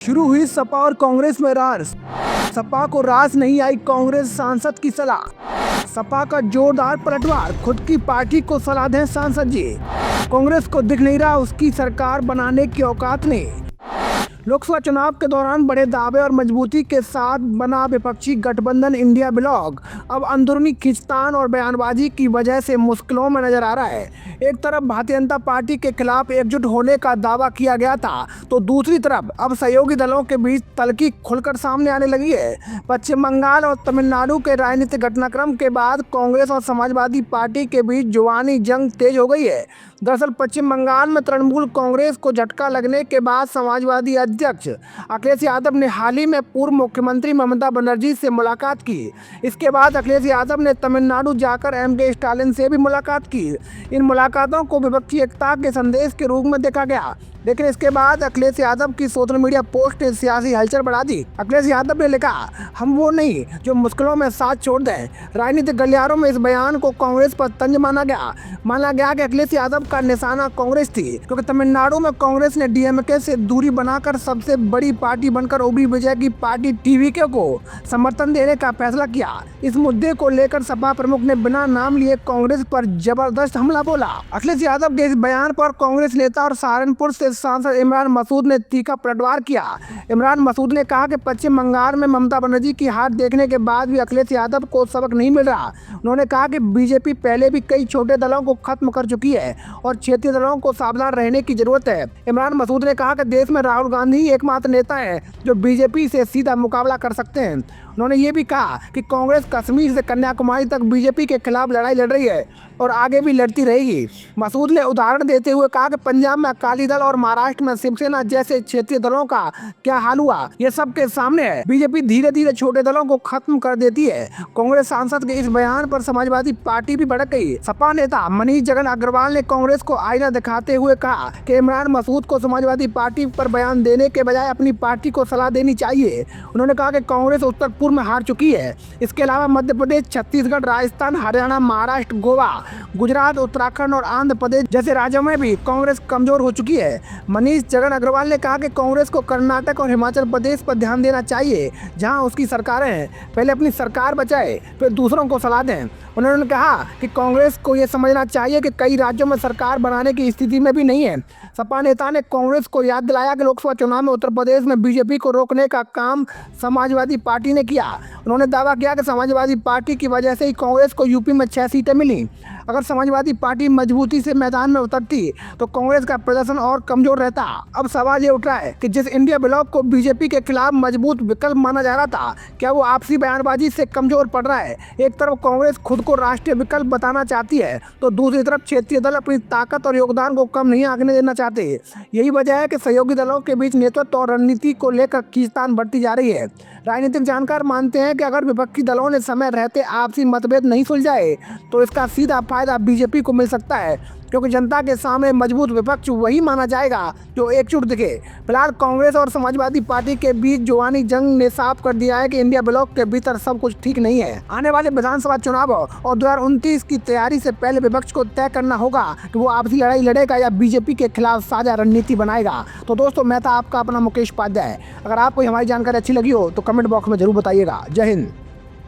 शुरू हुई सपा और कांग्रेस में रार। सपा को रास नहीं आई कांग्रेस सांसद की सलाह। सपा का जोरदार पलटवार, खुद की पार्टी को सलाह दें सांसद जी। कांग्रेस को दिख नहीं रहा उसकी सरकार बनाने की औकात नहीं। लोकसभा चुनाव के दौरान बड़े दावे और मजबूती के साथ बना विपक्षी गठबंधन इंडिया ब्लॉक अब अंदरूनी खींचतान और बयानबाजी की वजह से मुश्किलों में नजर आ रहा है। एक तरफ भारतीय जनता पार्टी के खिलाफ एकजुट होने का दावा किया गया था, तो दूसरी तरफ अब सहयोगी दलों के बीच तल्खी खुलकर सामने आने लगी है। पश्चिम बंगाल और तमिलनाडु के राजनीतिक घटनाक्रम के बाद कांग्रेस और समाजवादी पार्टी के बीच जुबानी जंग तेज हो गई है। दरअसल पश्चिम बंगाल में तृणमूल कांग्रेस को झटका लगने के बाद समाजवादी अध्यक्ष अखिलेश यादव ने हाल ही में पूर्व मुख्यमंत्री ममता बनर्जी से मुलाकात की। इसके बाद अखिलेश यादव ने तमिलनाडु जाकर एम.के. स्टालिन से भी मुलाकात की। इन मुलाकातों को विपक्षी एकता के संदेश के रूप में देखा गया, लेकिन इसके बाद अखिलेश यादव की सोशल मीडिया पोस्ट ने सियासी हलचल बढ़ा दी। अखिलेश यादव ने लिखा, हम वो नहीं जो मुश्किलों में साथ छोड़ दें। राजनीतिक गलियारों में इस बयान को कांग्रेस पर तंज माना गया कि अखिलेश यादव का निशाना कांग्रेस थी, क्योंकि तमिलनाडु में कांग्रेस ने डीएमके से दूरी बनाकर सबसे बड़ी पार्टी बनकर ओबी विजय की पार्टी टीवीके को समर्थन देने का फैसला किया। इस मुद्दे को लेकर सपा प्रमुख ने बिना नाम लिए कांग्रेस पर जबरदस्त हमला बोला। अखिलेश यादव के इस बयान पर कांग्रेस नेता और सहारनपुर से सांसद इमरान मसूद ने तीखा पलटवार किया। इमरान मसूद ने कहा कि पश्चिम बंगाल में ममता बनर्जी की हार देखने के बाद भी अखिलेश यादव को सबक नहीं मिल रहा। उन्होंने कहा कि बीजेपी पहले भी कई छोटे दलों को खत्म कर चुकी है और क्षेत्रीय दलों को सावधान रहने की जरूरत है। इमरान मसूद ने कहा कि देश में राहुल गांधी ही एकमात्र नेता है जो बीजेपी से सीधा मुकाबला कर सकते हैं। उन्होंने ये भी कहा कि कांग्रेस कश्मीर से कन्याकुमारी तक बीजेपी के खिलाफ लड़ाई लड़ रही है और आगे भी लड़ती रहेगी। मसूद ने उदाहरण देते हुए कहा कि पंजाब में अकाली दल और महाराष्ट्र में शिवसेना जैसे क्षेत्रीय दलों का क्या हाल हुआ, ये सबके सामने है। बीजेपी धीरे धीरे छोटे दलों को खत्म कर देती है। कांग्रेस सांसद के इस बयान पर समाजवादी पार्टी भी भड़क गई। सपा नेता मनीष जगन अग्रवाल ने कांग्रेस को आईना दिखाते हुए कहा कि इमरान मसूद को समाजवादी पार्टी पर बयान देने के बजाय अपनी पार्टी को सलाह देनी चाहिए। उन्होंने कहा कि कांग्रेस उत्तर पूर्व में हार चुकी है। इसके अलावा मध्य प्रदेश, छत्तीसगढ़, राजस्थान, हरियाणा, महाराष्ट्र, गोवा, गुजरात, उत्तराखंड और आंध्र प्रदेश जैसे राज्यों में भी कांग्रेस कमजोर हो चुकी है। मनीष जगन अग्रवाल ने कहा कि कांग्रेस को कर्नाटक और हिमाचल प्रदेश पर ध्यान देना चाहिए, जहां उसकी सरकारें हैं। पहले अपनी सरकार बचाए, फिर दूसरों को सलाह दें। उन्होंने कहा कि कांग्रेस को यह समझना चाहिए कि कई राज्यों में सरकार बनाने की स्थिति में भी नहीं है। सपा नेता ने कांग्रेस को याद दिलाया कि लोकसभा चुनाव में उत्तर प्रदेश में बीजेपी को रोकने का काम समाजवादी पार्टी ने किया। उन्होंने दावा किया कि समाजवादी पार्टी की वजह से ही कांग्रेस को यूपी में 6 सीटें मिली। अगर समाजवादी पार्टी मजबूती से मैदान में उतरती तो कांग्रेस का प्रदर्शन और कमजोर रहता। अब सवाल ये उठ रहा है कि जिस इंडिया ब्लॉक को बीजेपी के खिलाफ मजबूत विकल्प माना जा रहा था, क्या वो आपसी बयानबाजी से कमजोर पड़ रहा है? एक तरफ कांग्रेस खुद को राष्ट्रीय विकल्प बताना चाहती है, तो दूसरी तरफ क्षेत्रीय दल अपनी ताकत और योगदान को कम नहीं आंकने देना चाहते। यही वजह है कि सहयोगी दलों के बीच नेतृत्व और रणनीति को लेकर खींचतान बढ़ती जा रही है। राजनीतिक जानकार मानते हैं कि अगर विपक्षी दलों ने समय रहते आपसी मतभेद नहीं सुलझाए तो इसका सीधा फायदा बीजेपी को मिल सकता है, क्योंकि जनता के सामने मजबूत विपक्ष वही माना जाएगा जो एकजुट दिखे। फिलहाल कांग्रेस और समाजवादी पार्टी के बीच जुबानी जंग ने साफ कर दिया है कि इंडिया ब्लॉक के भीतर सब कुछ ठीक नहीं है। आने वाले विधानसभा चुनाव और 2029 की तैयारी से पहले विपक्ष को तय करना होगा कि वो आपसी लड़ाई लड़ेगा या बीजेपी के खिलाफ साझा रणनीति बनाएगा। तो दोस्तों, मैं था आपका अपना मुकेश उपाध्याय। अगर आपको हमारी जानकारी अच्छी लगी हो तो कमेंट बॉक्स में जरूर बताइएगा। जय हिंद।